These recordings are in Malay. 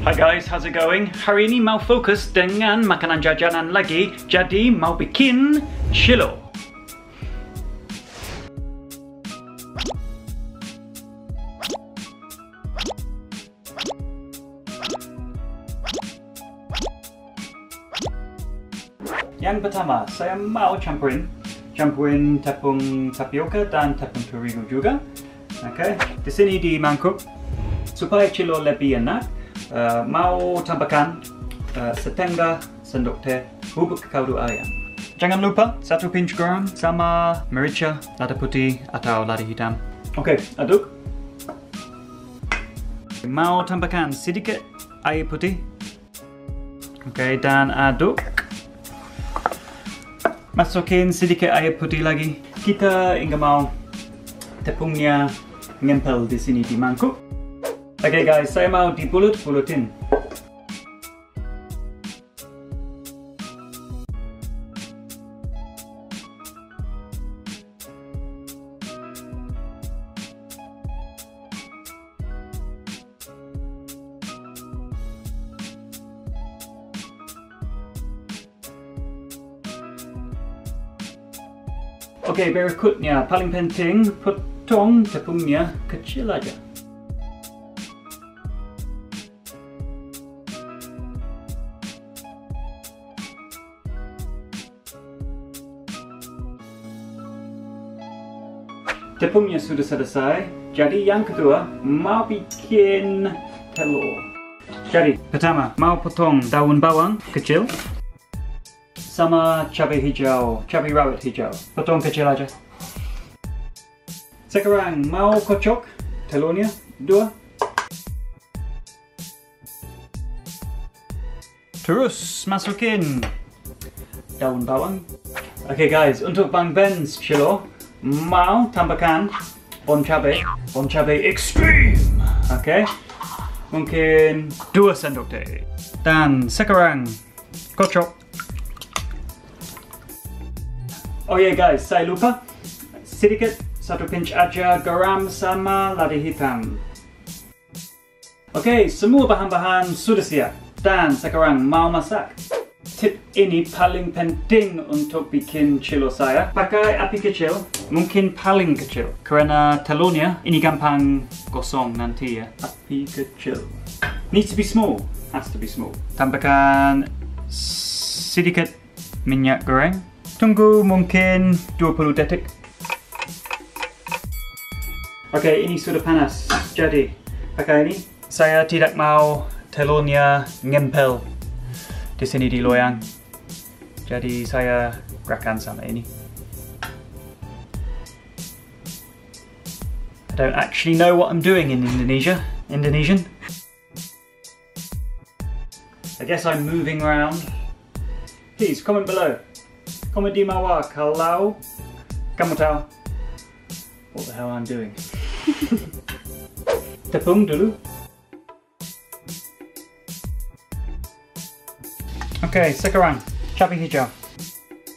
Hi guys, how's it going? Hari ini mau fokus dengan makanan jajanan lagi, jadi mau bikin cilor. Yang pertama, saya mau campurin tepung tapioka dan tepung terigu juga. Oke, di sini di mangkuk supaya cilor lebih enak. Mau tambahkan setengah sendok teh bubuk kaldu ayam. Jangan lupa 1 pinch garam sama merica, lada putih atau lada hitam. Oke, aduk. Mau tambahkan sedikit air putih. Oke, dan aduk. Masukin sedikit air putih lagi. Kita ingin mau tepungnya nempel di sini di mangkuk. Oke guys, saya mau dibulut-bulutin. Oke, berikutnya paling penting potong tepungnya kecil aja. Tepungnya sudah selesai. Jadi yang kedua mau bikin telur. Jadi pertama mau potong daun bawang kecil. Sama cabe hijau, cabe rawit hijau. Potong kecil aja. Sekarang mau kocok telurnya 2. Terus masukin daun bawang. Oke guys, untuk Bang Ben's cilor mau tambahkan bon cabe extreme. Oke, mungkin 2 sendok teh. Dan sekarang kocok. Oh ya guys, saya lupa sedikit 1 pinch aja garam sama lada hitam. Oke, semua bahan-bahan sudah siap dan sekarang mau masak. Tip ini paling penting untuk bikin cilor saya. Pakai api kecil, mungkin paling kecil karena telurnya ini gampang gosong nanti ya. Api kecil. Needs to be small, has to be small. Tambahkan sedikit minyak goreng. Tunggu mungkin 20 detik. Oke, ini sudah panas. Jadi, pakai ini. Saya tidak mau telurnya ngempel di sini di loyang. Jadi saya gerakan sama ini. I don't actually know what I'm doing in Indonesian. I guess I'm moving around. Please comment below. Comment di bawah kalau kamu tahu what the hell I'm doing. Tepung dulu. Oke, sekarang cabe hijau.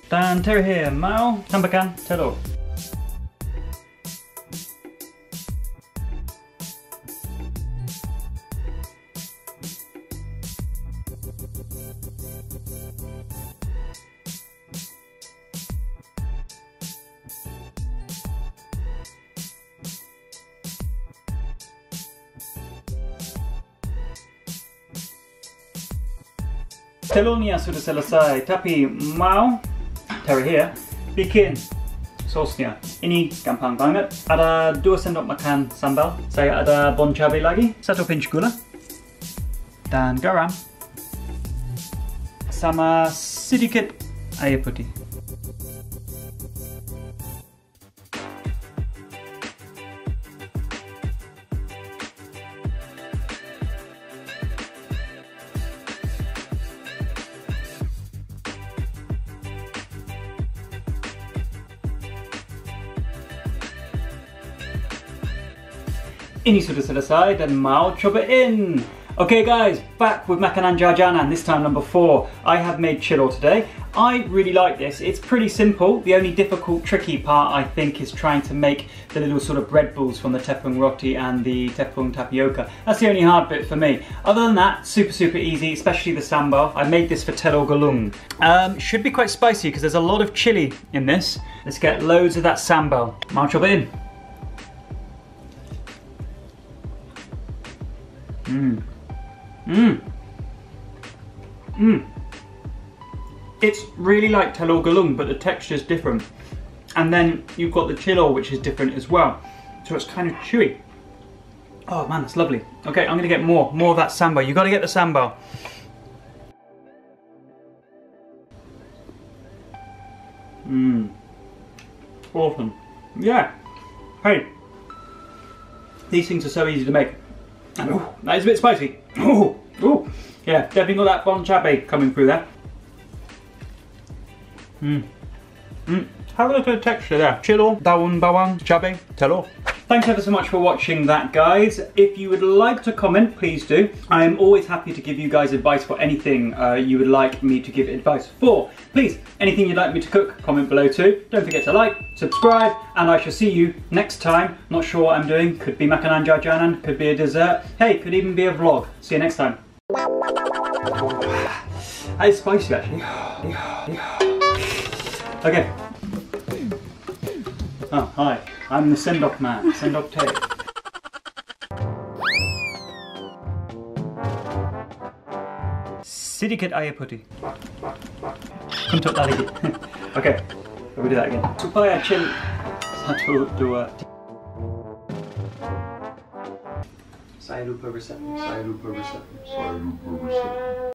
Dan terakhir mau tambahkan telur. Telurnya sudah selesai, tapi mau terakhir bikin sausnya. Ini gampang banget. Ada 2 sendok makan sambal. Saya ada bon cabe lagi, 1 pinch gula dan garam sama sedikit air putih. Ini sudah selesai dan mau cobain. Okay guys, back with Makanan Jajanan, this time number 4. I have made Cilor today. I really like this. It's pretty simple. The only difficult, tricky part I think is trying to make the little sort of bread balls from the tepung roti and the tepung tapioka. That's the only hard bit for me. Other than that, super easy, especially the sambal. I made this for Telor Gulung. Should be quite spicy because there's a lot of chili in this. Let's get loads of that sambal. I'll chop it in. It's really like Telor Gulung, but the texture's different. And then you've got the Cilor, which is different as well. So it's kind of chewy. Oh man, that's lovely. Okay, I'm gonna get more of that sambal. You gotta get the sambal. Awesome. Yeah. Hey, these things are so easy to make. Oh, that is a bit spicy. Oh, yeah, definitely got that bon Cabe coming through there. Have a look at the texture there. Cilor, Daun Bawang, Cabe, Telor. Thanks ever so much for watching that, guys. If you would like to comment, please do. I am always happy to give you guys advice for anything you would like me to give advice for. Please, anything you'd like me to cook, comment below too. Don't forget to like, subscribe, and I shall see you next time. Not sure what I'm doing. Could be Makanan Jajanan, could be a dessert. Hey, could even be a vlog. See you next time. It's spicy actually. Okay. Oh, hi. I'm the send-off man. Send-off tape. Sedikit air putih. Untuk lagi. Okay, we'll do that again. Supaya cili. 1, 2. Saya lupa resep.